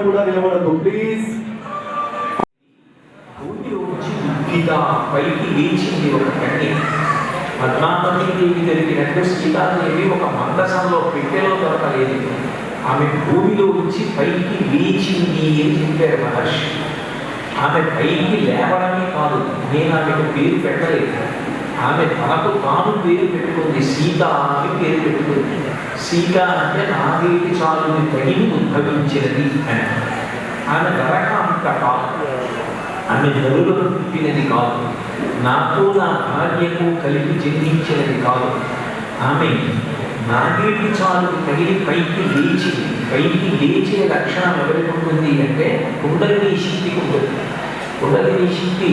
కూడా నిలబడదు ప్లీజ్. పైకి లేచింది ఒక కన్య. పద్మావతీదేవి దొరికినట్టు సీతాదేవి ఒక మందసంలో పెట్టెలో దొరకలేదు. ఆమె భూమిలో నుంచి పైకి లేచింది అని చెప్పారు మహర్షి. ఆమె పైకి లేవడమే కాదు, నేను ఆమెకు పేరు పెట్టలేదు. ఆమె తనకు తాను పేరు పెట్టుకుంది, సీత అని పేరు పెట్టుకుంది. సీత అంటే నాగేటి చాలుని తగిలి ఉద్భవించినది అని. ఆమె నరక అంత కాదు, ఆమె నరులను పుట్టినది కాదు, నాకు నా భార్యకు కలిపి జన్మించినది కాదు. ఆమె నాగేటి చాలు తగిలి పైకి లేచి, పైకి లేచే లక్షణం ఎవరికి ఉంటుంది అంటే కుండలిని శక్తికి ఉంటుంది. కుండలిని శక్తి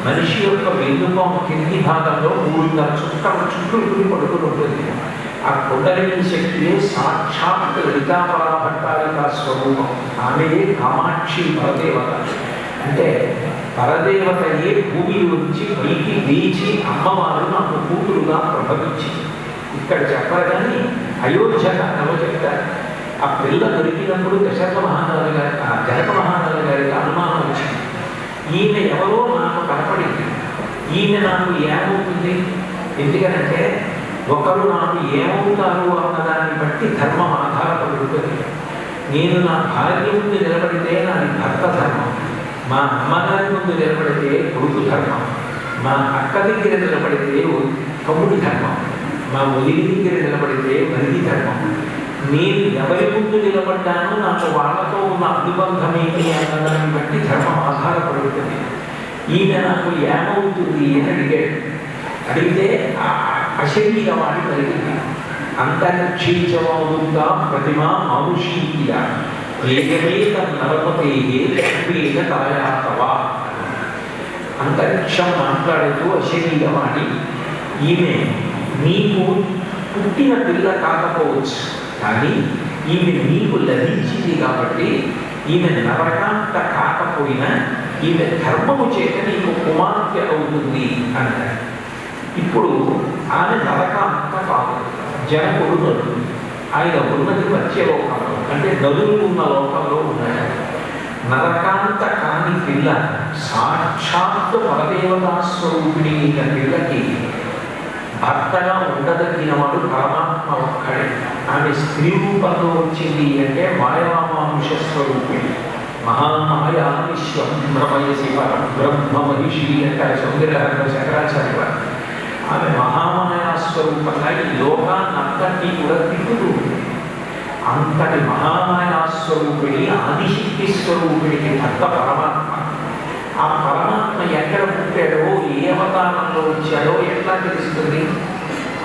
మనిషి యొక్క వెన్నుపాము కింది భాగంలో 3.5 చుక్కల చుట్టూ పడుకుని ఉంటుంది. ఆ కుండలిని శక్తియే సాక్షాత్ లలితాపరాభట్టారిక స్వరూపం. ఆమెయే కామాక్షి పరదేవత. అంటే పరదేవతయే భూమిలోంచి పైకి లేచి అమ్మవారు నాకు కూతురుగా ప్రభవించింది. ఇక్కడ చెప్పరు కానీ అయోధ్య కథలో చెప్తారు. ఆ పిల్ల దొరికినప్పుడు దశరథ మహారాజు గారి జనక మహారాజు గారికి అనుమానం వచ్చింది. ఈమె ఎవరో నాకు కనపడింది, ఈమె నాకు ఏమవుతుంది? ఎందుకనంటే ఒకరు నాకు ఏమవుతారు అన్నదాన్ని బట్టి ధర్మం ఆధారపడుతుంది. నేను నా భార్య ముందు నిలబడితే నాది భర్త ధర్మం, మా అమ్మగారి ముందు నిలబడితే కొడుకు ధర్మం, మా అక్క దగ్గర నిలబడితే తమ్ముడి ధర్మం, మా ఒదిగి దగ్గర నిలబడితే మరిది ధర్మం. నేను ఎవరి ముందు నిలబడ్డానో నాకు వాళ్ళతో ఉన్న అనుబంధం ఏంటి అన్నదాన్ని బట్టి ధర్మం ఆధారపడుతుంది. ఈమె నాకు ఏమవుతుంది అని అడిగాడు. అడిగితే అశరీరవాణి కలిగింది. అంతరిక్షీచమౌదుగా ప్రతిమ మానుషీయ వేగవేద నరపతే తలయాతవా. అంతరిక్షం మాట్లాడుతూ అశరీరవాణి, ఈమె నీకు పుట్టిన పిల్ల కాకపోవచ్చు, కానీ ఈమె నీకు లభించింది కాబట్టి ఈమె నరకాంత కాకపోయినా ఈమె ధర్మము చేత నీకు కుమార్తె అవుతుంది అన్నారు. ఇప్పుడు ఆమె నరకాంత కాదు, జనకుడు నరుడు. ఆయన ఉన్నది మత్స్యలోకంలో, అంటే నదులు ఉన్న లోకంలో ఉన్నాడు. నరకాంత కాని పిల్ల సాక్షాత్తు పరదేవతా స్వరూపిణి అయిన పిల్లకి భర్తగా ఉండదగిన వాడు పరమాత్మ ఒక్కడే. ఆమె స్త్రీ రూపంలో వచ్చింది అంటే మాయామానుష స్వరూపిణి. మహామాయా విశ్వం బ్రహ్మయసి పరం బ్రహ్మ మహిషి అంటారు సౌందర్యహరణ శంకరాచార్య వారు. ఆమె మహామాయా స్వరూపంగా ఈ లోకాన్ని అంతటినీ కూడా తిప్పుతూ, అంతటి మహామాయా స్వరూపిణి ఆదిశక్తి స్వరూపిణికి భర్త పరమాత్మ. ఆ పరమాత్మ ఎక్కడ పుట్టాడో, ఏ అవతారంలో వచ్చాడో ఎట్లా తెలుస్తుంది?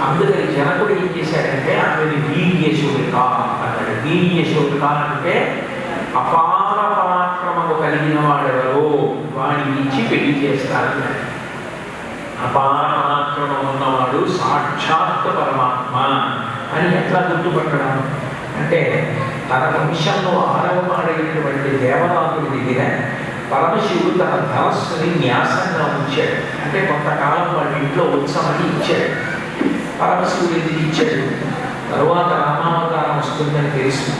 అందుకని జనకుడు ఏం చేశాడంటే ఆమెని వీర్యశోభిక అన్నాడు. వీర్యశోభిక అంటే అపార పరాక్రమము కలిగిన వాడెవరో వాడిని ఇచ్చి పెళ్లి చేస్తారు. అపార పరాక్రమం ఉన్నవాడు సాక్షాత్ పరమాత్మ అని ఎట్లా గుర్తుపట్టడం అంటే, తన వంశంలో 6వ వాడైనటువంటి దేవరాజుడి దగ్గర పరమశివుడు తన ధనస్సుని న్యాసంగా ఉంచాడు. అంటే కొంతకాలం వాళ్ళ ఇంట్లో ఉత్సవాన్ని ఇచ్చాడు. పరమశివుడు ఎందుకు ఇచ్చాడు? తరువాత రామావతారం వస్తుందని తెలుసు.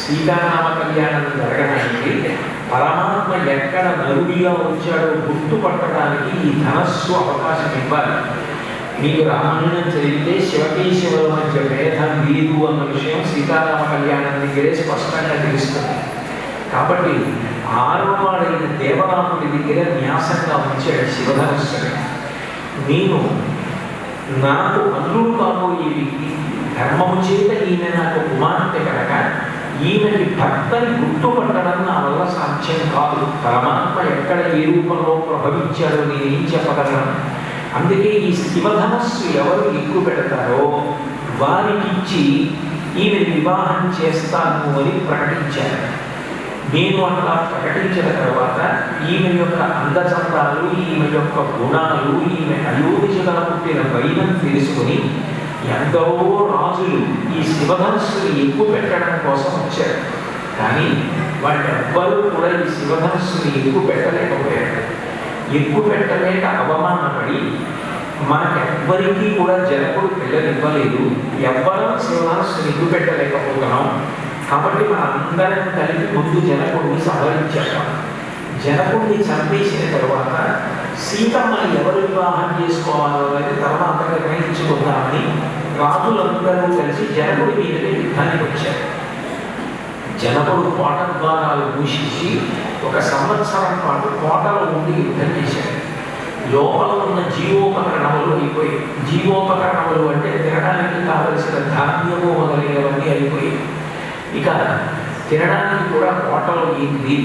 సీతారామ కళ్యాణం జరగడానికి పరమాత్మ ఎక్కడ నరుడిగా వచ్చాడో గుర్తుపట్టడానికి ఈ ధనస్సు అవకాశం ఇవ్వాలి. మీకు రామాయణం చదివితే శివకేశవుల మధ్య భేదం లేదు అన్న విషయం సీతారామ కళ్యాణం దగ్గరే స్పష్టంగా తెలుస్తుంది. కాబట్టి 6వ వాడైన దేవరాముడి దగ్గర న్యాసంగా ఉంచాడు శివధనస్సుని. నేను నాకు అల్లుడు కాబోయే వ్యక్తి, ధర్మము చేత ఈమె నాకు కుమార్తె కనుక ఈమెకి భర్తని గుర్తుపట్టడం నా వల్ల సాధ్యం కాదు. పరమాత్మ ఎక్కడ ఏ రూపంలో ప్రభవించాడో నేనేం చెప్పగలను? అందుకే ఈ శివధనస్సు ఎవరు ఎక్కువ పెడతారో వారికిచ్చి ఈమె వివాహం చేస్తాను అని ప్రకటించారు. నేను అట్లా ప్రకటించిన తర్వాత ఈమె యొక్క అందచందాలు, ఈమె యొక్క గుణాలు, ఈమె అయోధ్యగా పుట్టిన వైనం తెలుసుకుని ఎందరో రాజులు ఈ శివధనస్సుని ఎక్కువ పెట్టడం కోసం వచ్చారు. కానీ వాళ్ళెవ్వరూ కూడా ఈ శివధనస్సుని ఎక్కువ పెట్టలేకపోయారు. ఎక్కువ పెట్టలేక అవమానపడి మనకెవ్వరికీ కూడా జనకుడు పిల్లలు ఇవ్వలేదు, ఎవ్వరూ శివధనస్సుని ఎక్కువ పెట్టలేకపోతున్నాం కాబట్టి మనందరం కలిపి ముందు జనకుడిని సంహరించాం. జనకుడిని చంపేసిన తర్వాత సీతమ్మని ఎవరు వివాహం చేసుకోవాలో అనేది తర్వాత నిర్ణయించుకుందామని రాజులందరూ కలిసి జనకుడి మీదకి యుద్ధానికి వచ్చారు. జనకుడు కోట ద్వారాలు మూసేసి 1 సంవత్సరం పాటు కోటలో ఉండి యుద్ధం చేశాడు. లోపల ఉన్న జీవోపకరణములు అయిపోయి, జీవోపకరణములు అంటే తినడానికి కావలసిన ధాన్యము మొదలైనవన్నీ అయిపోయి, ఇక తినడానికి కూడా కోటలో ఏంది.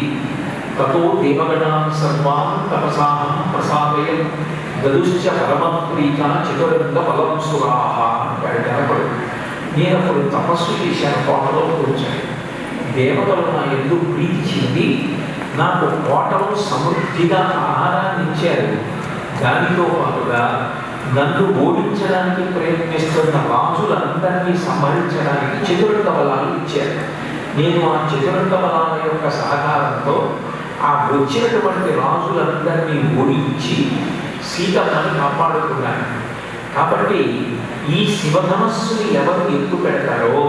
తతో దేవగణాం సర్వాన్ తపసాహం ప్రసాదయం గదుశ్చ పరమప్రీత చతురంగ బలం సురాహ అంటాడు జనకుడు. నేను అప్పుడు తపస్సు చేశాను, కోటలో కూర్చొని దేవతలు నా ఎందుకు ప్రీతి చెంది నాకు కోటలో సమృద్ధిగా ఆహారాన్ని ఇచ్చారు. దానితో పాటుగా నన్ను ఓడించడానికి ప్రయత్నిస్తున్న రాజులందరినీ సంహరించడానికి చతురంగ బలాలు ఇచ్చారు. నేను ఆ చతురంగ బలాల యొక్క సహకారంతో ఆ వచ్చినటువంటి రాజులందరినీ ఓడించి సీతమ్మని కాపాడుకున్నాను. కాబట్టి ఈ శివధనస్సుని ఎవరు ఎక్కువ పెడతారో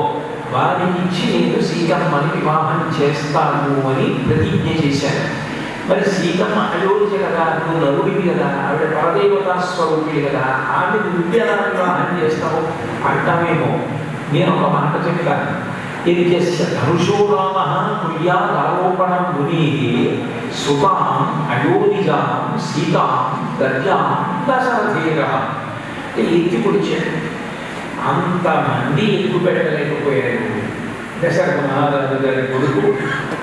వారికి ఇచ్చి నేను సీతమ్మని వివాహం చేస్తాను అని ప్రతిజ్ఞ చేశాను. మరి సీతమ్మ అయోధ్య కదా, నువ్వు నరుడివి కదా, ఆవిడ పరదేవతా స్వరూపిణి కదా, ఆమె నువ్వు ఎలా వివాహం చేస్తావు అంటామేమో. నేను ఒక మాట చెప్తాను. ఇది ధనుషో రామ కుర్యాదారోపణం ముని సుతాం అయోనిజాం సీతాం దర్యాం దశరథేర ఎత్తి పొడిచాడు. అంతమంది ఎక్కువ పెట్టలేకపోయారు. దశరథ మహారాజు గారి కొడుకు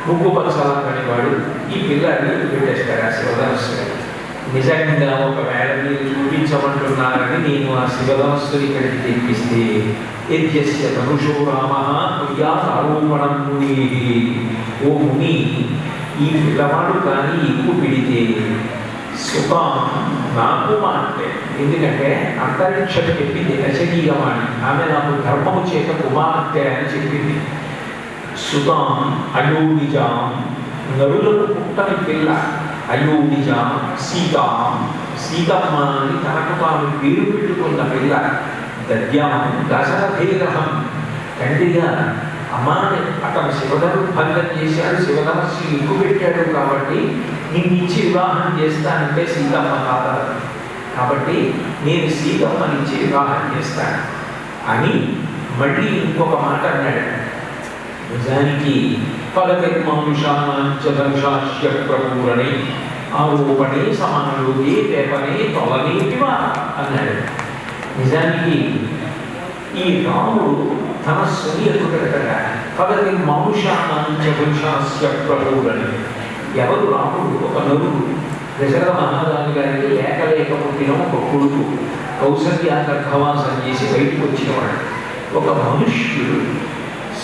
ముగ్గు పచ్చలా పనివాడు ఈ పిల్లాడిని పెట్టేస్తారు ఆ శివధనస్సుని. నిజంగా ఒకవేళ మీరు చూపించమంటున్నారని నేను ఆ శివధనస్సుని ఇక్కడికి తెప్పిస్తే యజ్ఞస్య ధనుషో రామ ఆరోపణం ముని, ఓ ముని ఈ పిల్లవాడు కానీ ఎక్కువ పిడితే సుఖం నాకు అంటే, ఎందుకంటే అంతరిక్షం చెప్పింది అశరీరవాణి, ఆమె నాకు ధర్మము చేత కుమార్తె అని చెప్పింది. సుతాం అయోనిజాం నరులకు పుట్టని పిల్ల, అయోనిజాం సీతాం సీతమ్మ అని తనకు తాను పేరు పెట్టుకున్న పిల్ల, దర్యాం దశరథేరహం తండ్రిగా అమ్మాని అతను శివధను భంగం చేశాడు, శివధనస్సు ఎక్కువ పెట్టాడు కాబట్టి నిన్నిచ్చి వివాహం చేస్తానంటే సీతమ్మ కాదు, కాబట్టి నేను సీతమ్మనిచ్చి వివాహం చేస్తాను అని మళ్ళీ ఇంకొక మాట అన్నాడు. నిజానికి పదవిర్మాంశాశ్య ప్రపూరణి ఆరోపణి సమానులోకి పేపని తొలనేటివా అన్నాడు. నిజానికి ఈ రాముడు ధనస్సుని ఎదురు పెడతాడా? పదవిర్మాంశాశ్య ప్రపూరణి. ఎవరు రాముడు? ఒక నరుడు. దశరథ మహారాజు గారికి లేక పుట్టిన ఒక కొడుకు, కౌసల్య గర్భవాసం చేసి బయటకు వచ్చినవాడు. ఒక మనుష్యుడు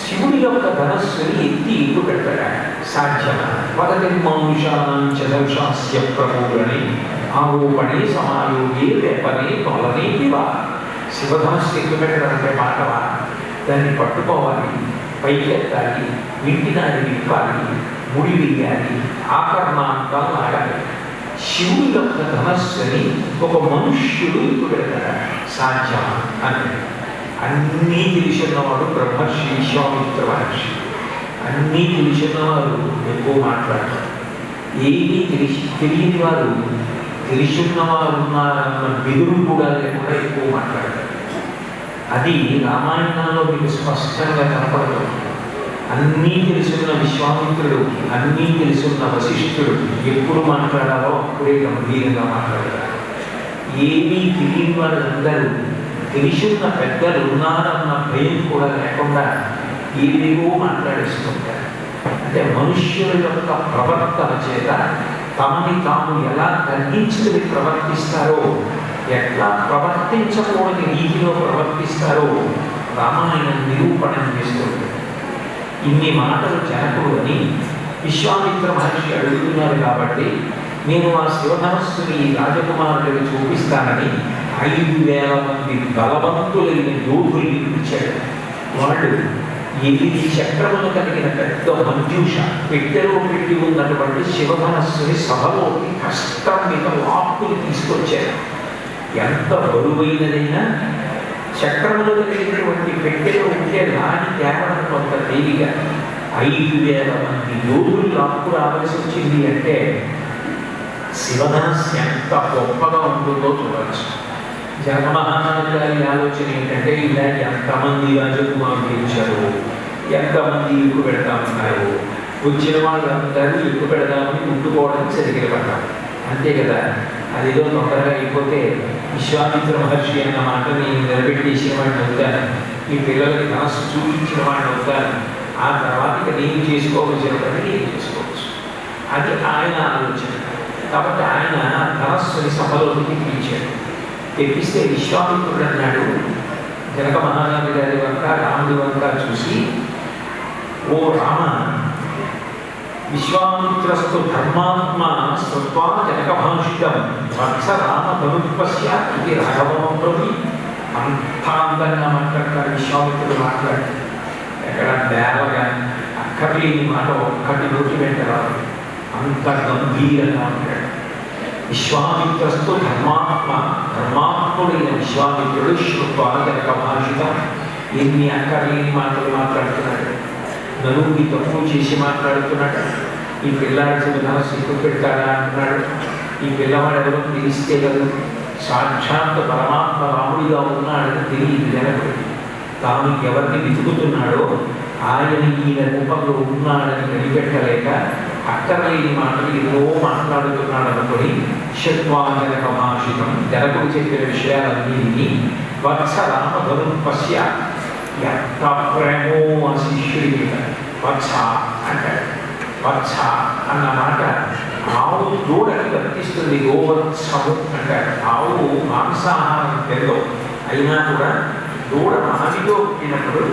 శివుడి యొక్క ధనస్సుని ఎత్తి ఇల్లు పెడతాడా? సాధ్యమా? పదవిర్మాంశాశ్య ప్రపూరణి ఆరోపణి సమాయోగి వేపని తొలనేటివా. శివధనస్సు ఎత్తు పెట్టడం అంటే మాటవా? దాన్ని పట్టుకోవాలి, పైకెత్తాలి, వింటినాన్ని విప్పాలి, ముడి వేయాలి, ఆకరణాంతాలు లాగాలి. శివుడి యొక్క ధనస్సుని ఒక మనుష్యుడు ఎత్తు పెడతాడా? సాధ్యమా అని అన్నీ తెలిసిన్నవాడు బ్రహ్మర్షి విశ్వామిత్ర మహర్షి. అన్నీ తెలిసిన్నవారు ఎక్కువ మాట్లాడతారు. ఏమీ తెలియని వారు తెలిసిన్నవారు ఉన్నారన్న బెదురు కూడా లేకుండా ఎక్కువ మాట్లాడతారు. అది రామాయణంలో మీకు స్పష్టంగా కనపడుతుంది. అన్నీ తెలుసున్న విశ్వామిత్రుడు, అన్నీ తెలుసున్న వశిష్ఠుడు ఎప్పుడు మాట్లాడాలో అప్పుడే గంభీరంగా మాట్లాడతారు. ఏమీ తెలియని వాళ్ళందరూ తెలిసిన పెద్దలు ఉన్నారన్న భయం కూడా లేకుండా ఏవేవో మాట్లాడేస్తుంటారు. అంటే మనుష్యుల యొక్క ప్రవర్తన చేత తమని తాము ఎలా తగ్గించుకుని ప్రవర్తిస్తారో, ఎట్లా ప్రవర్తించకూడని రీతిలో ప్రవర్తిస్తారో రామాయణం నిరూపణం చేస్తుంది. ఇన్ని మాటలు జనకుడు అని విశ్వామిత్ర మహర్షి అడుగుతున్నారు కాబట్టి నేను ఆ శివధనస్సుని రాజకుమారుడికి చూపిస్తానని 5,000 మంది బలవంతులైన యోధుల్ని పిలిచాడు. వాళ్ళు 8 చక్రములు కలిగిన పెద్ద మంజూష పెట్టెలో పెట్టి ఉన్నటువంటి శివధనస్సుని సభలోకి కష్టం మీద లాక్కుని తీసుకొచ్చారు. ఎంత బరువైనదైనా చక్రములు కలిగినటువంటి పెట్టెలో ఉంటే రాని కేవలం కొంత తేలిగా 5,000 మంది యోగులు లాక్కు రావాల్సి వచ్చింది అంటే శివధనస్సు ఎంత గొప్పగా ఉంటుందో చూడవచ్చు. జనక మహారాజు గారి ఆలోచన ఏంటంటే ఇలా ఎంతమంది రాజకుమారులు గెలిచారు, ఎంతమంది ఎక్కువ పెడతామన్నారు, వచ్చిన వాళ్ళందరూ ఎక్కువ పెడదామని ముట్టుకోవడానికి సరిగ్గా పడ్డారు. అంతే కదా, అదేదో తొందరగా అయిపోతే విశ్వామిత్ర మహర్షి అన్న మాట నేను నిలబెట్టేసిన వాడిని అవుతాను, ఈ పిల్లలకి ధనస్సు చూపించిన వాడిని అవుతాను, ఆ తర్వాత ఇక నేను చేసుకోవలసిన పని నేను చేసుకోవచ్చు. అది ఆయన ఆలోచన. కాబట్టి ఆయన ధనస్సుని సభలోకి పిలిచాడు. తెప్పిస్తే విశ్వామిత్రుడు అన్నాడు జనక మహారాజు గారి వంక రాముడి వంక చూసి, ఓ రామ, విశ్వామిత్రస్తు ధర్మాత్మ స్వత్వా జనకభాషితం వత్స రామ ధనుపస్య ఇది రాఘవమీ. అంత అందంగా మాట్లాడతాడు విశ్వామిత్రుడు. మాట్లాడి ఎక్కడ బేలగా అక్కర్లేని మాట ఒక్కటి నోటి పెట్టరాదు, అంత గంభీరంగా ఉంటాడు. విశ్వామిత్రస్తు ధర్మాత్మ, ధర్మాత్ముడైన విశ్వామిత్రుడు శ్రుత్వా జనకభాషితం. ఎన్ని అక్కర్లేని మాటలు మాట్లాడుతున్నాడు, నలుగురి తక్కువ చేసి మాట్లాడుతున్నాడు. ఈ పిల్లాడి ధనస్సు ఎక్కువ పెడతాడా అంటున్నాడు. ఈ పిల్లవాడు ఎవరో తెలిస్తే కదా, సాక్షాత్ పరమాత్మ రాముడిగా ఉన్నాడని తెలియదు జనకుడు. తాను ఎవరిని వెతుకుతున్నాడో ఆయన ఈయన రూపంలో ఉన్నాడని కనిపెట్టలేక అక్కర్లేని మాటలు ఎన్నో మాట్లాడుతున్నాడు అనుకొని శత్వాజనక భాషితం జనకుడు చెప్పిన విషయాలన్నీ వత్స రామ ధనుపస్య. ఎంత ప్రేమో ఆ శిష్యుడి మీద. వత్స అంటాడు. వత్స అన్న మాట ఆవు దూడకి వర్తిస్తుంది. గోవత్సము అంటాడు. ఆవు మాంసాహారం తినదు, అయినా కూడా దూడ నాలుగులో పుట్టినప్పుడు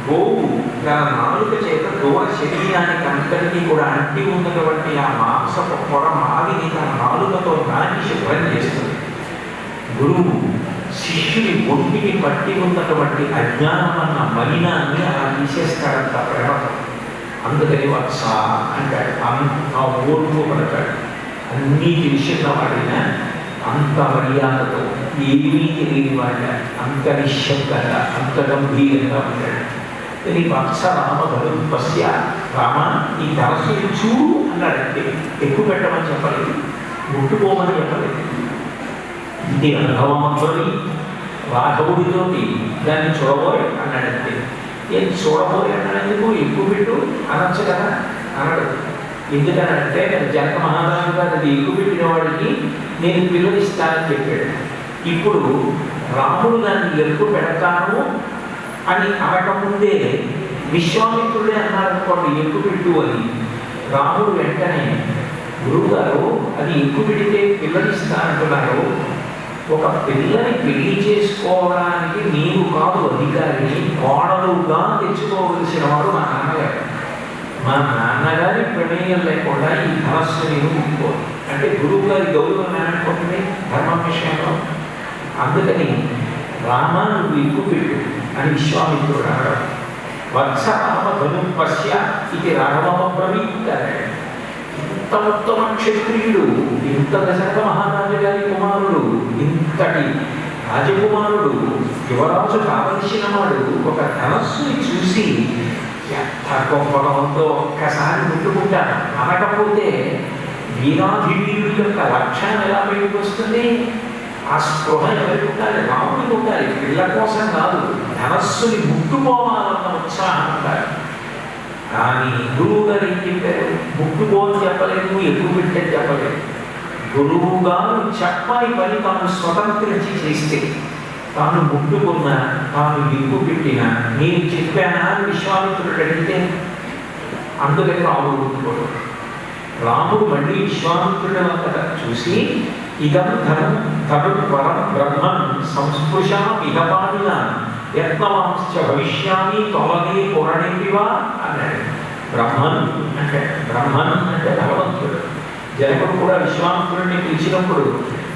గోవు తన నాలుక చేత దూడ శరీరానికి అంతటికీ కూడా అంటి ఉన్నటువంటి ఆ మాంసపు పొర మావిని తన నాలుకతో దాన్ని శుభ్రం చేస్తుంది. గురువు శిష్యుని ఒంటికి పట్టి ఉన్నటువంటి అజ్ఞానం అన్న మలినాన్ని అలా తీసేస్తాడంత ప్రేమతో. అందుకని వత్స అంటాడు. అంత ఓర్పు పడతాడు. అన్నీ తెలిసిన వాడినా అంత మర్యాదతో, ఏమీ తెలియని వాడ అంత నిశ్శబ్దంగా, అంత గంభీరంగా ఉంటాడు. నీ వత్స రామ ధనుపస్య. రామ, ఈ ధనస్సుని చూడు అన్నాడంటే ఎక్కువ పెట్టమని చెప్పలేదు, ముట్టుకోమని చెప్పలేదు. ఇది అనుభవమని రాఘవుడితోటి దాన్ని చూడబోయ్ అన్నాడంటే, ఏం చూడబోయ్ అన్నాడెందుకు, ఎక్కువ పెట్టు అనొచ్చు కదా అన్నాడు. ఎందుకనంటే జనక మహారాజు గారు అది ఎక్కువ పెట్టిన వాడికి నేను పిల్లలిస్తానని చెప్పాడు. ఇప్పుడు రాముడు దాన్ని ఎక్కువ పెడతాను అని అనకముందే విశ్వామిత్రుడే అన్నాడు అనుకోండి ఎక్కువ పెట్టు అని. రాముడు వెంటనే, గురువు గారు అది ఎక్కువ పెడితే పిల్లలిస్తానంటున్నారు, ఒక పిల్లని పెళ్లి చేసుకోవడానికి నీవు కాదు అధికారిని, కోడలుగా తెచ్చుకోవలసిన వాడు మా నాన్నగారు. మా నాన్నగారి ప్రమేయం లేకుండా ఈ ధనస్సు నేను ముట్టుకోను అంటే గురువు గారి గౌరవం ఏమనుకుంటుంది ధర్మం విషయంలో. అందుకని రామ నువ్వు ఎక్కువ పెట్టు అని విశ్వామిత్రుడు అన్నాడు. వత్స రామ ధనుపస్య ఇది రాఘవ ప్రవీత. ఇంత ఉత్తమ క్షత్రియుడు, ఇంత దశరథ మహారాజు గారి కుమారుడు, ఇంతటి రాజకుమారుడు, యువరాజు కావలసిన వాడు ఒక ధనస్సుని చూసి ఎంత గొప్పగా ఉందో ఒక్కసారి ముట్టుకుంటాను అనకపోతే వీరాధివీరుడి యొక్క లక్షణం ఎలా బయటకు వస్తుంది? ఆ స్పృహ ఎవరికి ఉండాలి? రాముడికి ఉండాలి. పిల్ల కోసం కాదు, ధనస్సుని ముట్టుకోవాలన్న ఉత్సాహం ఉండాలి. కానీ గురువు గారు ఏం చెప్పారు? ముట్టుకోని చెప్పలేదు, ఎక్కువ పెట్టని చెప్పలేదు. గురువు గారు చెప్పని పని తాను స్వతంత్రించి చేస్తే, తాను ముట్టుకున్న, తాను ఎక్కువ పెట్టినా నేను చెప్పానా అని విశ్వామిత్రుడు అడిగితే అందుకని రాముడు ముట్టుకోడు. రాముడు మళ్ళీ విశ్వామిత్రుడు అంతటా చూసి ఇదం ధనం ధనం వరం బ్రహ్మం సంస్పృశా మిగపాడిన యత్నవాంశ భవిష్యామి తొలగే పురణివా అన్నాడు. బ్రహ్మన్ అంటే భగవంతుడు. జనకుడు కూడా విశ్వామిత్రుడిని పిలిచినప్పుడు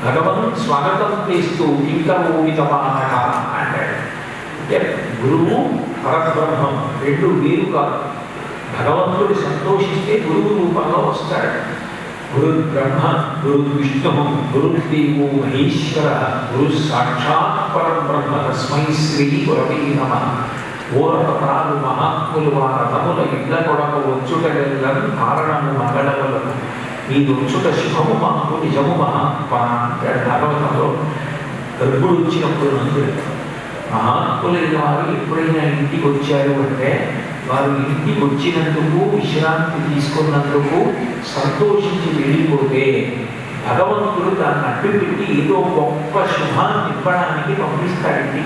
భగవన్ స్వాగతం చేస్తూ ఇంకా ఊగితమానక అంటాడు. అంటే గురువు పరబ్రహ్మం రెండు వేరు కాదు. భగవంతుడు సంతోషిస్తే గురువు రూపంలో వస్తాడు. గురు బ్రహ్మ, గురు విష్ణు, గురుదేవో మహేశ్వర, గురు సాక్షాత్ పరం బ్రహ్మ తస్మై శ్రీ గురవే నమః. ఓరపరాలు మహాత్ములు వారథముల ఇళ్ల కొడక వచ్చుటలను కారణము మగడములను మీదొచ్చుట శుభము మాకు నిజము మహాత్మ అంటాడు భాగవతంలో. గర్భుడు వచ్చినప్పుడు నందుడు మహాత్ములైన వారు ఎప్పుడైనా ఇంటికి వచ్చారు అంటే వారు ఇంటికి వచ్చినందుకు విశ్రాంతి తీసుకున్నందుకు సంతోషించి వెళ్ళిపోతే భగవంతుడు దాన్ని అడ్డుపెట్టి ఏదో గొప్ప శుభాన్ని ఇవ్వడానికి పంపిస్తాడండి.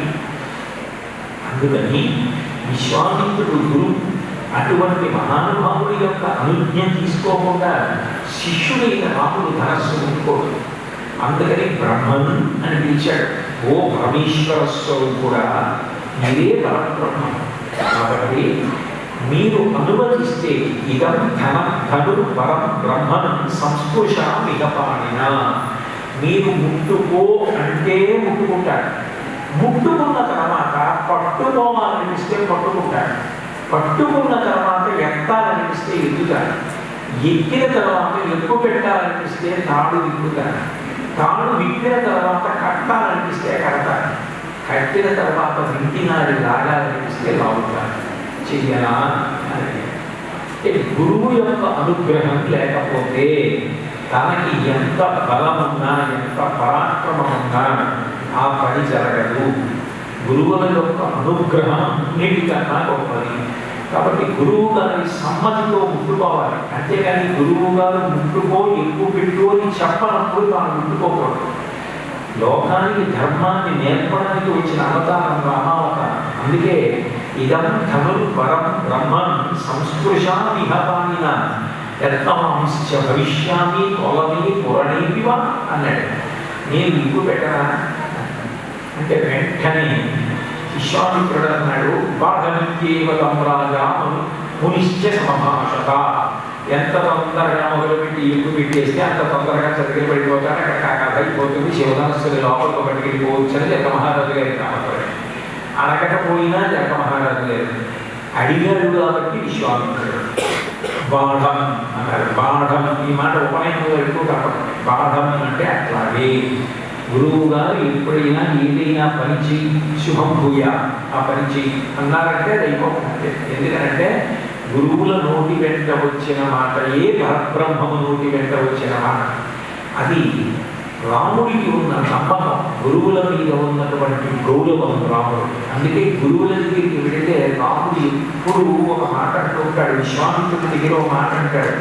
అందుకని విశ్వామిత్రుడు గురువు అటువంటి మహానుభావుడి యొక్క అనుజ్ఞ తీసుకోకుండా శిష్యుడైన రాముడు ధనస్సు ముట్టుకోడు. అందుకని బ్రహ్మన్ అని పిలిచాడు. ఓ పరమేశ్వర స్వరూపుడా, మీరే పరబ్రహ్మం. కాబట్టి మీరు అనుమతిస్తే ఇదం ధను పరం బ్రహ్మన్ సంస్పృశామిహపాణిన, మీరు ముట్టుకో అంటే ముట్టుకుంటాడు. ముట్టుకున్న తర్వాత పట్టుకోవాలనిపిస్తే పట్టుకుంటాడు. పట్టుకున్న తర్వాత ఎత్తాలనిపిస్తే ఎత్తుతాడు. ఎక్కిన తర్వాత ఎక్కువ పెట్టాలనిపిస్తే తాడు విప్పుతాడు. తాడు విప్పిన తర్వాత కట్టాలనిపిస్తే కడతాడు. కట్టిన తర్వాత వింటినాడు లాగాలనిపిస్తే లాగుతాడు. చెయ్యనా అంటే గురువు యొక్క అనుగ్రహం లేకపోతే తనకి ఎంత బలమున్నా ఎంత పరాక్రమమున్నా ఆ పని జరగదు. గురువుల యొక్క అనుగ్రహం అన్నిటికన్నా గొప్పది. కాబట్టి గురువు గారి సమ్మతితో ముట్టుకోవాలి. అంతేగాని గురువు గారు ముట్టుకో ఎక్కువ పెట్టు అని చెప్పనప్పుడు తాను ముట్టుకోకూడదు. లోకానికి ధర్మాన్ని నేర్పడానికి వచ్చిన అవతారం రామావతారం. అందుకే ఇదం ధనుర్ పరం బ్రహ్మన్ సంస్పృశామిహపాణిన యత్నమాంశ్చ భవిష్యామి తొలమి పురణేపివా అన్నాడు. నేను ఇంకు పెట్టరా అంటే వెంటనే విశ్వామిత్రుడు అన్నాడు, బాధమిత్యేవతం రాజా మునిశ్చ సమభాషత. ఎంత తొందరగా మొదలుపెట్టి ఎక్కువ పెట్టేస్తే అంత తొందరగా చదివి పడిపోతాడు. అక్కడ కథ అయిపోతుంది. శివధనస్సుని లోపలికి పట్టుకెళ్ళిపోవచ్చు అని జనక మహారాజు గారి కామపడి అడగకపోయినా జనక మహారాజు గారు అడిగాడు. కాబట్టి విశ్వామిత్రుడు బాఢం అన్నారు. బాఢం ఈ మాట ఉపనయనంలో ఎక్కువ కాపాడు. బాఢం అంటే అట్లాగే గురువు గారు ఎప్పుడైనా ఏదైనా పని చెయ్యి, శుభం భూయ ఆ పని చెయ్యి అన్నారంటే అది అయిపోతుంది. ఎందుకంటే గురువుల నోటి వెంట వచ్చిన మాటయే పరబ్రహ్మము నోటి వెంట వచ్చిన మాట. అది రాముడికి ఉన్న నమ్మకం, గురువుల మీద ఉన్నటువంటి గౌరవం రాముడు. అందుకే గురువుల దగ్గరికి వెళితే రాముడు ఎప్పుడు ఒక మాట అంటూ ఉంటాడు. విశ్వామిత్రుడి దగ్గర ఒక మాట అంటాడు,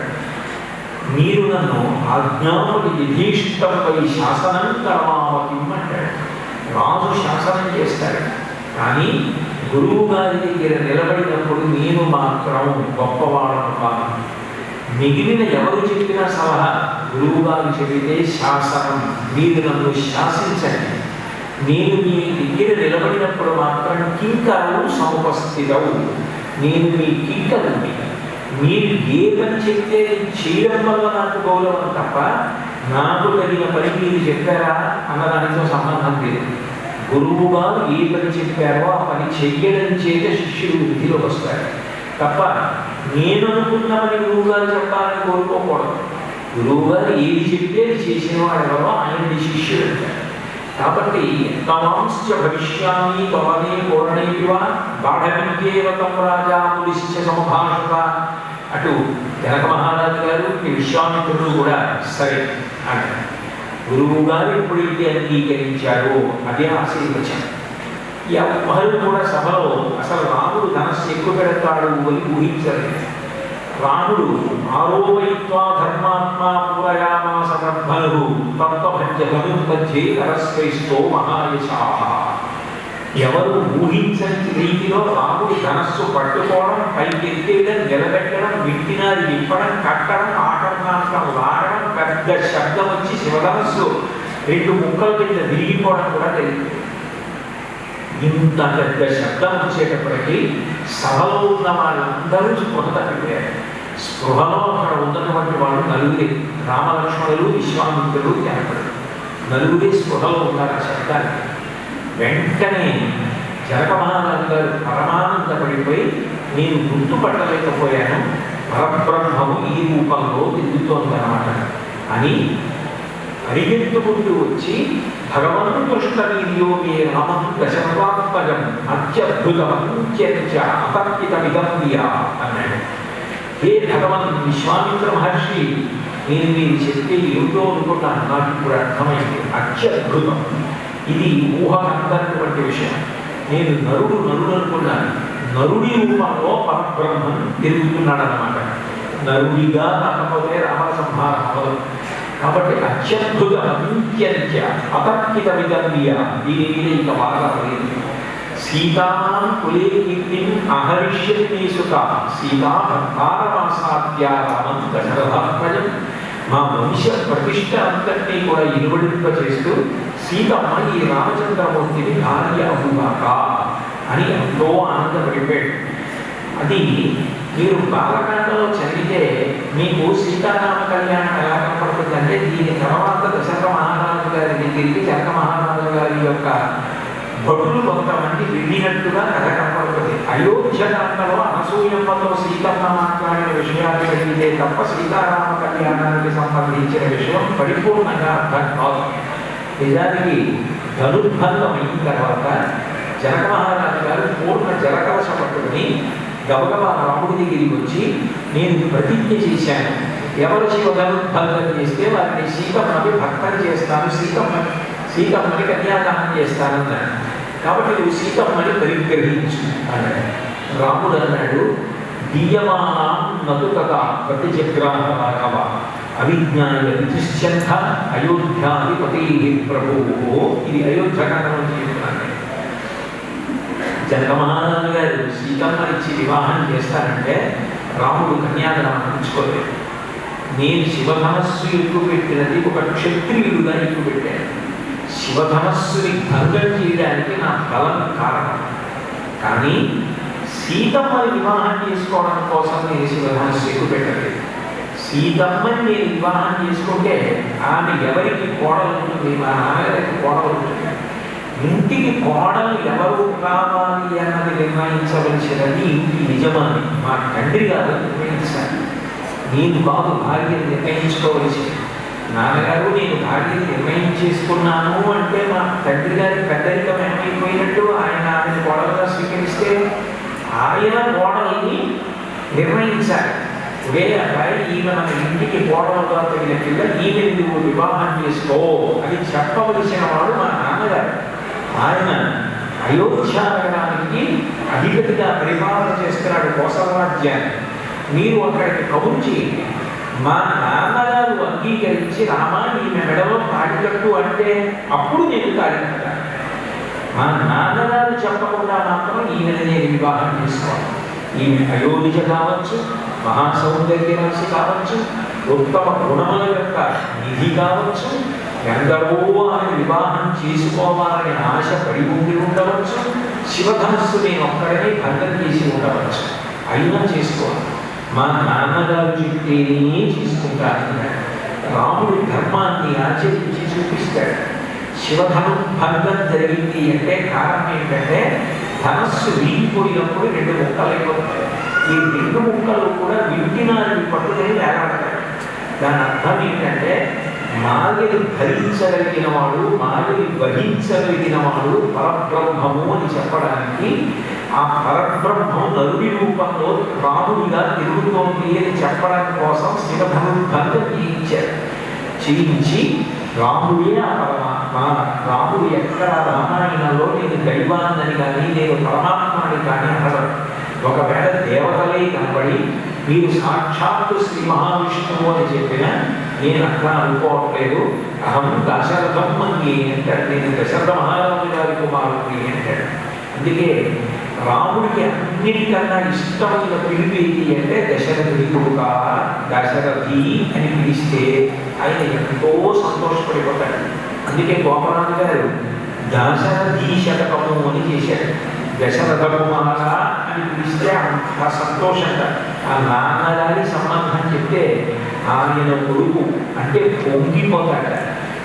మీరు నన్ను ఆజ్ఞాముడి యథేష్టంపై శాసనం కరమావకిమ్మంటాడు. రాజు శాసనం చేస్తాడు, కానీ గురువు గారి దగ్గర నిలబడినప్పుడు నేను మాత్రం గొప్పవాడను కాదు. మిగిలిన ఎవరు చెప్పినా సలహా, గురువు గారు చెబితే శాసనం, మీరు నన్ను శాసించండి. నేను మీ దగ్గర నిలబడినప్పుడు మాత్రం కింకరము సముపస్థితవు, నేను మీ కింకరుని. మీరు ఏ పని చెప్తే చేయడం వల్ల నాకు గౌరవం తప్ప నాకు తగిన పని మీరు చెప్పారా అన్నదానితో సంబంధం లేదు. గురువు గారు ఏ పని చెప్పారో ఆ పని చెయ్యడం చేత శిష్యుడు వృద్ధిలోకి వస్తాడు తప్ప నేను అనుకున్న పని గురువు గారు చెప్పాలని కోరుకోకూడదు. గురువు గారు ఏది చెప్తే అది చేసిన వాడెవరో ఆయన శిష్యుడు అంటారు. కాబట్టి తమాంశ్చ భవిష్యామి తమనే పూర్ణైవా బాఢమిత్యేవతం రాజా మునిశ్చ సమభాషత. అటు జనక మహారాజు గారు విశ్వామిత్రుడు కూడా సరే అంటారు. గురువు గారు ఎప్పుడైతే అంగీకరించారో అదే ఆశీర్వచనం. ఎవ్వరు కూడా సభలో అసలు రాముడు ధనస్సు ఎక్కువ పెడతాడు అని ఊహించలేదు. రాముడు ఆరోపయిత్వా ధర్మాత్మా పూరయామాస బ్రహ్మణు తత్వభంజేతరస్వైస్తో మహాయశాః. ఎవరు ఊహించని రీతిలో రాముడు ధనస్సు పట్టుకోవడం, పైకి ఎత్తేయడం, నిలబెట్టడం, వింటినాది విప్పడం, కట్టడం, ఆకర్ణాంతం లాగడం, పెద్ద శబ్దం వచ్చి శివధనస్సు 2 ముక్కల కింద విరిగిపోవడం కూడా తెలియదు. ఇంత పెద్ద శబ్దం వచ్చేటప్పటికీ సభలో ఉన్న వాళ్ళందరూ స్పృహ తప్పిపోయారు. స్పృహలో అక్కడ ఉన్నటువంటి వాళ్ళు నలుగురే, రామలక్ష్మణులు, విశ్వామిత్రుడు, జనకుడు, నలుగురే స్పృహలో ఉన్నారు ఆ శబ్దాన్ని. వెంటనే జనక మహారాజు గారు పరమానందపడిపోయి, నేను గుర్తుపట్టలేకపోయాను, పరబ్రహ్మము ఈ రూపంలో తిరుగుతోందన్నమాట అని పరిగెత్తుకుంటూ వచ్చి భగవంతుష్టమీర్యో మే రామం దశరథాత్మజం అత్యద్భుతమత్యంచ అతర్కితమిదమ్యా అన్నాడు. హే భగవన్ విశ్వామిత్ర మహర్షి, నేను మీరు చెప్పి ఏమిటో అనుకున్నాను, నాకు ఇప్పుడు అర్థమైంది. అత్యద్భుతం, ఇది ఊహకందనటువంటి విషయం. నేను నరుడు అనుకున్నాను, నరుడి రూపంలో పరబ్రహ్మం తిరుగుతున్నాడు అన్నమాట. నరుడిగా కాకపోతే రావణ సంహారం అవ్వదు. కాబట్టి అత్యద్భుత అత్యంత్య అతర్కితమిదమ్య, దీని మీద ఇక బాగా లేదు. సీతాం కులే కీర్తిం అహరిష్యతి సుత సీతా భర్తారమాసాద్య రామం దశరథాత్మజం. మా వంశ ప్రతిష్ట అంతటినీ కూడా ఇనుబడింప చేస్తూ సీతమ్మ ఈ రామచంద్రమూర్తిని భార్య అవుగాక అని ఎంతో ఆనందపడిపోయాడు. అది మీరు బాలకాండలో చదివితే మీకు సీతారామ కళ్యాణం ఎలా కనపడుతుందంటే, దీని తర్వాత దశరథ మహారాజు గారి దగ్గరికి జనక మహారాజు గారి యొక్క భటులు కొంతమంది వెళ్ళినట్టుగా కథ కనపడుతుంది. అయోధ్యకాండలో అనసూయమ్మతో సీతమ్మ మాట్లాడిన విషయాలు జరిగితే తప్ప సీతారామ కళ్యాణానికి సంబంధించిన విషయం పరిపూర్ణంగా అర్థం కాదు. నిజానికి ధనుర్భంగం అయిన తర్వాత జనక మహారాజు గారు పూర్ణ జలకలశ పట్టుకుని గబగబా రాముడి దగ్గరికి వచ్చి, నేను ప్రతిజ్ఞ చేశాను, ఎవరు శివ ధనుర్భంగం చేస్తే వారిని సీతమ్మకి భక్తం చేస్తాను, సీతమ్మని కన్యాదానం చేస్తానన్నాడు. కాబట్టి నువ్వు సీతమ్మని పరిగ్రహించు అన్నాడు. రాముడు అన్నాడు, దీయమానం నతు కదా ప్రతిజగ్రాహ రాఘవ అవిజ్ఞాయ వితిష్యంత అయోధ్యాధిపతి ప్రభువు. ఇది అయోధ్యకాండం చెప్తున్నాను. జనక మహారాజు గారు సీతమ్మనిచ్చి వివాహం చేస్తారంటే రాముడు కన్యాదానం ఉంచుకోలేదు. నేను శివధనస్సు ఎక్కుపెట్టినది ఒక క్షత్రియుడుగా ఎక్కుపెట్టాను. శివధనస్సుని భంగం చేయడానికి నా బలం కారణం. కానీ సీతమ్మని వివాహం చేసుకోవడం కోసం నేను శివధనస్సు ఎక్కుపెట్టలేదు. సీతమ్మని నేను వివాహం చేసుకుంటే ఆమె ఎవరికి కోడలు ఉంటుంది? మా నాన్నగారికి కోడలు ఉంటుంది. ఇంటికి కోడలు ఎవరు కావాలి అన్నది నిర్ణయించవలసినది ఇంటి యజమాని, మా తండ్రి గారు నిర్ణయించాలి. నేను కాదు భార్యను నిర్ణయించుకోవలసింది. నాన్నగారు నేను భార్యను నిర్ణయించేసుకున్నాను అంటే మా తండ్రి గారి పెద్దరికం ఏమైపోయినట్టు. ఆయన ఆమెను కోడలుగా స్వీకరిస్తే ఆయన కోడల్ని నిర్ణయించాలి. ఒరే అబ్బాయి, ఈమె మన ఇంటికి కోడలుగా తగిన పిల్ల, ఈమె నువ్వు వివాహం చేసుకో అని చెప్పవలసిన వాడు మా నాన్నగారు. ఆయన అయోధ్య నగరానికి అధిపతిగా పరిపాలన చేస్తున్నాడు కోసలరాజ్యాన్ని. మీరు అక్కడికి కౌంచి మా నాన్నగారు అంగీకరించి రామా ఈమె మెడలో తాడికట్టు అంటే అప్పుడు నేను తాడికట్టాను. మా నాన్నగారు చెప్పకుండా మాత్రం ఈమెను నేను వివాహం చేసుకోవాలి. ఈమె అయోనిజ కావచ్చు, మహాసౌందర్య రాశి కావచ్చు, ఉత్తమ గుణముల యొక్క నిధి కావచ్చు, ఎందరో ఆమె వివాహం చేసుకోవాలని ఆశ పడి ఉండి ఉండవచ్చు, శివధనస్సు నేను ఒక్కడనే భంగం చేసి ఉండవచ్చు, అయినా చేసుకోవాలి. మా నాన్నగారు చెప్తేనే చేసుకుంటాను. రాముడి ధర్మాన్ని ఆచరించి చూపిస్తాడు. శివధనం భంగం జరిగింది అంటే కారణం ఏంటంటే ధనస్సు వీగిపోయినప్పుడు రెండు ముక్కలైపోతాయి. ఈ రెండు ముక్కలు కూడా వింటినాన్ని పట్టుదని వేలాడతాయి. దాని అర్థం ఏంటంటే మాయని భరించగలిగిన వాడు, మాయని వహించగలిగిన వాడు పరబ్రహ్మము అని చెప్పడానికి ఆ పరబ్రహ్మం నరుడి రూపంలో రాముడిగా తిరుగుతోంది అని చెప్పడం కోసం శివధనుర్భంగం చేయించి రాముడే ఆ పరమాత్మ. రాముడు ఎక్కడ రామాయణంలో నేను దైవాన్నని కానీ నేను పరమాత్మని కానీ అనడం. ఒకవేళ దేవతలే కనబడి మీరు సాక్షాత్తు శ్రీ మహావిష్ణువు అని చెప్పినా నేను అట్లా అనుకోవట్లేదు. అహం దశరథం అని అంటాడు. నేను దశరథ మహారాజు గారి కుమారుడిని అంటాడు. అందుకే రాముడికి అన్నిటికన్నా ఇష్టమైన పిలుపు ఏంటి అంటే దశరథుడి కొడుక, దశరథి అని పిలిస్తే ఆయన ఎంతో సంతోషపడిపోతాడు. అందుకే గోపరాజు గారు దశరథి శతకము అని చేశాడు. దశరథ కుమార అని పిలిస్తే అంత సంతోషంగా ఆ నాన్నగారి సంబంధం చెప్తే ఆయన కొడుకు అంటే పొంగిపోతాడ.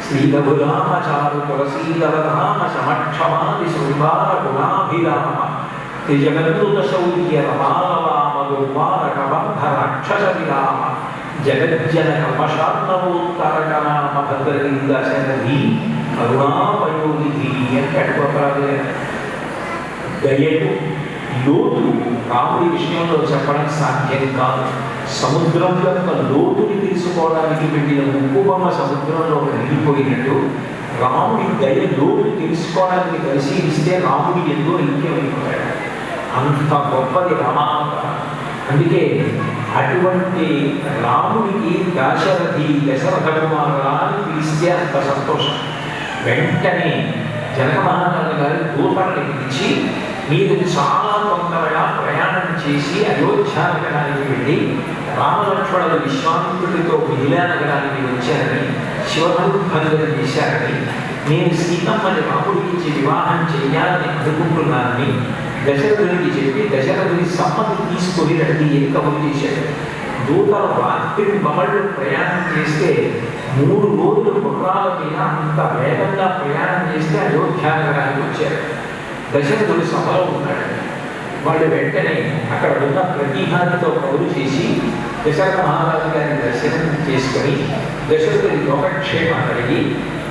శ్రీరఘురామచారు తులసీధరధామ సమక్షమాది శృంగార గుణాభిరామ త్రిజగద్రుత శౌర్య రమాలవామ దుర్వారక బంధ రాక్షస విరామ జగజ్జన కల్మషాన్నవోత్తరకనామ రామభద్రగిరి దశరథి కరుణాపయోనిధి అంటే అటుపరాలు దయకు లోతు రాముడి విషయంలో చెప్పడం సాధ్యం కాదు. సముద్రం యొక్క లోతుని తెలుసుకోవడానికి వెళ్ళిన ఉప్పుబొమ్మ సముద్రంలో కరిగిపోయినట్టు రాముడి దయ లోతుని తెలుసుకోవడానికి పరిశీలిస్తే రాముడి ఎంతో ఐక్యమైపోయాడు. అంత గొప్పది రామావతారం. అందుకే అటువంటి రాముడికి దశరథ కుమారుడా అని పిలిస్తే అంత సంతోషం. వెంటనే జనక మహారాజు గారి దూతలను పిలిచి మీరు చాలా తొందరగా ప్రయాణం చేసి అయోధ్య నగరానికి వెళ్ళి రామలక్ష్మణులు విశ్వామిత్రుడితో మిథిలా నగరానికి వచ్చారని శివధనుర్భంగం చేశారని నేను సీతమ్మని రాముడికి ఇచ్చి వివాహం చేయాలని అనుకుంటున్నానని దశరథుడికి చెప్పి దశరథుడి సమ్మతి తీసుకొని రండి అని కబురు చేశాడు. దూతలు రాత్రి మమళ్ళు ప్రయాణం చేస్తే 3 రోజులు గుర్రాల మీద అంత వేగంగా ప్రయాణం చేస్తే అయోధ్య నగరానికి వచ్చారు. దశరథుడు సభలో ఉన్నాడు. వాళ్ళు వెంటనే అక్కడ ఉన్న ప్రతిహారితో కబురు చేసి దశరథ మహారాజు గారిని దర్శనం చేసుకొని దశరథుడి లోకక్షేమాన్ని అడిగి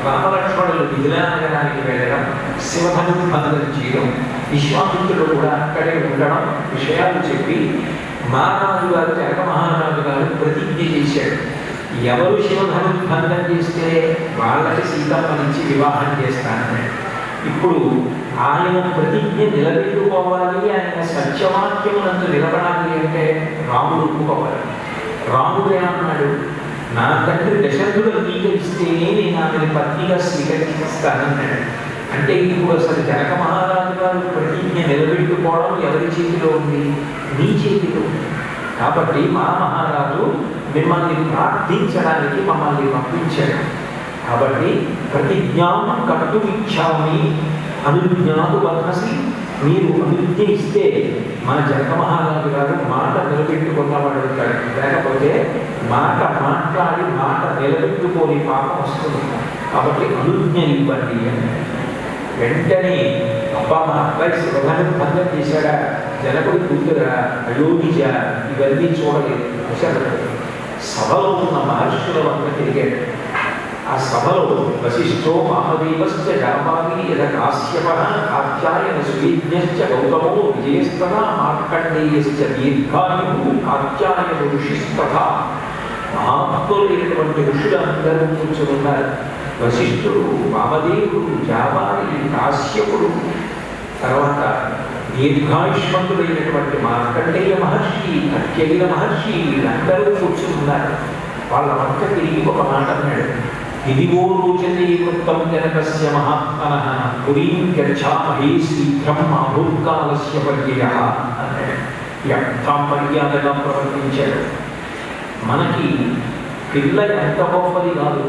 రామలక్ష్మణులు మిథిలా నగరానికి వెళ్ళడం, శివధనుర్భంగం చేయడం, విశ్వామిత్రుడు కూడా అక్కడే ఉండడం విషయాలు చెప్పి మహారాజు గారు జనక మహారాజు గారు ప్రతిజ్ఞ చేశాడు. ఎవరు శివధనుర్భంగం చేస్తే వాళ్ళకి సీతమ్మనిచ్చి వివాహం చేస్తానన్నాడు. ఇప్పుడు ఆయన ప్రతిజ్ఞ నిలబెట్టుకోవాలి, ఆయన సత్యవాక్యమునందు నిలబడాలి అంటే రాముడు ఒప్పుకోవాలి. రాముడు ఏమన్నాడు, నా తండ్రి దశరథుడు అంగీకరిస్తేనే నేను ఆమెను పత్నిగా స్వీకరిస్తానన్నాడు. అంటే ఇప్పుడు అసలు జనక మహారాజు గారు ప్రతిజ్ఞ నిలబెట్టుకోవడం ఎవరి చేతిలో ఉంది? నీ చేతిలో ఉంది. కాబట్టి మా మహారాజు మిమ్మల్ని ప్రార్థించడానికి మమ్మల్ని పంపించాడు. కాబట్టి ప్రతిజ్ఞాం కర్తుమిచ్చామి అనుజ్ఞాతు వర్హసి, మీరు అనుజ్ఞ ఇస్తే మన జనక మహారాజు గారు మాట నిలబెట్టుకున్నవాడు ఉంటాడు. లేకపోతే మాట మాట్లాడి మాట నిలబెట్టుకోని పాపం వస్తుంది. కాబట్టి అనుజ్ఞ ఇవ్వండి అని వెంటనే అబ్బా మా అబ్బాయి శివధనుర్భంగం చేశాడా, జనకుడి కూతురా, అయోనిజ, ఇవన్నీ చూడలేదు. సభలో ఉన్న మహర్షుల వద్ద తిరిగాడు. ఆ సభలో వశిష్ఠో వామదేవశ్చ జాబాలి యద కాశ్యపః కాత్యాయన సువిజ్ఞశ్చ గౌతమో విజయస్తథా మార్కండేయశ్చ దీర్ఘాయుః కాత్యాయన ఋషిస్తథా మహాత్ములైనటువంటి ఋషులందరూ కూర్చున్నారు. వశిష్ఠుడు, వామదేవుడు, జాబాలి, కాశ్యపుడు, తర్వాత దీర్ఘాయుష్మంతుడైనటువంటి మార్కండేయ మహర్షి, కత్యగిన మహర్షి, వీళ్ళందరూ కూర్చున్నారు. వాళ్ళ వంక తిరిగి ఒక మాట అన్నాడు, ఇదిగో రోచతే వృత్తం జనకస్య మహాత్మనః పురీం గచ్ఛామహే శీఘ్రం మా భూత్కాలస్య పర్యయః అన్నాడు. ఎంత మర్యాదగా ప్రవర్తించాడు. మనకి పిల్ల ఎంత గొప్పది కాదు,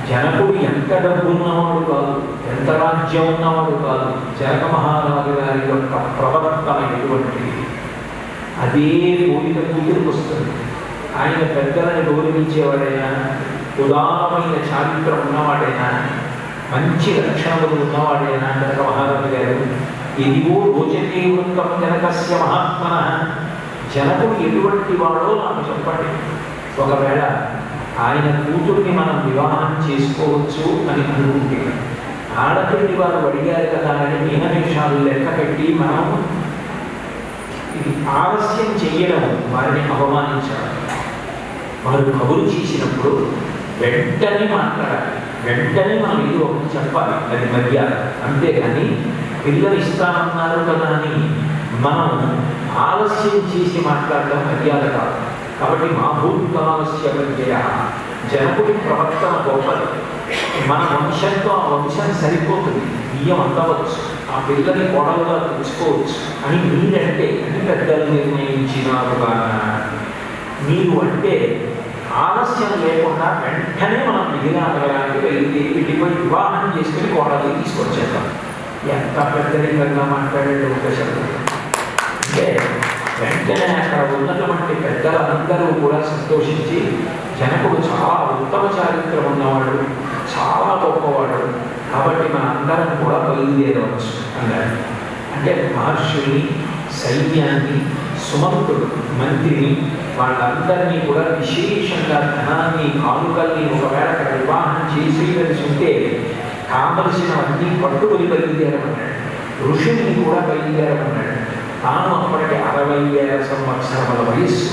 జనకుడు ఎంత డబ్బు ఉన్నవాడు కాదు, ఎంత రాజ్యం ఉన్నవాడు కాదు, జనక మహారాజు గారి యొక్క ప్రవర్తన ఎటువంటిది. అదే కోరిక కూతురికి వస్తుంది. ఆయన పెద్దలను గౌరవించేవాడైనా, ఉదారమైన చారిత్రం ఉన్నవాడైనా, మంచి లక్షణములు ఉన్నవాడైనా జనక మహారాజు గారు ఇదిగో రోచతే వృత్తం జనకస్య మహాత్మనః, జనకుడు ఎటువంటి వాడో నాకు చెప్పండి. ఒకవేళ ఆయన కూతుర్ని మనం వివాహం చేసుకోవచ్చు అని అనుకుంటే, ఆడపిల్లి వారు అడిగారు కదా అని మీనమేషాలు లెక్క పెట్టి మనం ఇది ఆలస్యం చెయ్యడం, వారిని అవమానించడం. వారు కబురు చేసినప్పుడు వెంటనే మాట్లాడాలి, వెంటనే మనం ఇది ఒకటి చెప్పాలి, అది మర్యాద. అంతేగాని పిల్లలు ఇస్తామన్నారు కదా అని మనం ఆలస్యం చేసి మాట్లాడడం మర్యాద కాదు. కాబట్టి మా భూత్కాలస్య పర్యయః, జనకుడి ప్రవర్తన గొప్పది. మన వంశంతో ఆ వంశం సరిపోతుంది, బియ్యం అందవచ్చు, ఆ పిల్లని కోడలుగా తెచ్చుకోవచ్చు అని మీరంటే అని పెద్దలు నిర్ణయించినారుగా. మీరు అంటే ఆలస్యం లేకుండా వెంటనే మనం మిథిలా నగరానికి వెళ్ళిపోయి వివాహం చేసుకుని కోడలు తీసుకొచ్చేద్దాం. ఎంత పెద్దరికంగా మాట్లాడాడు దశరథుడు అంటే వెంటనే అక్కడ ఉన్నటువంటి పెద్దలందరూ కూడా సంతోషించి, జనకుడు చాలా ఉత్తమ చారిత్రం ఉన్నవాడు, చాలా గొప్పవాడు, కాబట్టి మన అందరం కూడా బయలుదేరవచ్చు అన్నారు. అంటే మహర్షుల్ని, సైన్యాన్ని, సుమంతుడు మంత్రిని వాళ్ళందరినీ కూడా విశేషంగా ధనాన్ని కానుకల్ని ఒకవేళ అక్కడ వివాహం చేసేయవలసి ఉంటే కావలసినవన్నీ పట్టుకొని బయలుదేరమన్నాడు. ఋషుల్ని కూడా బయలుదేరమన్నాడు. తాను అప్పటికి 60,000 సంవత్సరముల వయస్సు.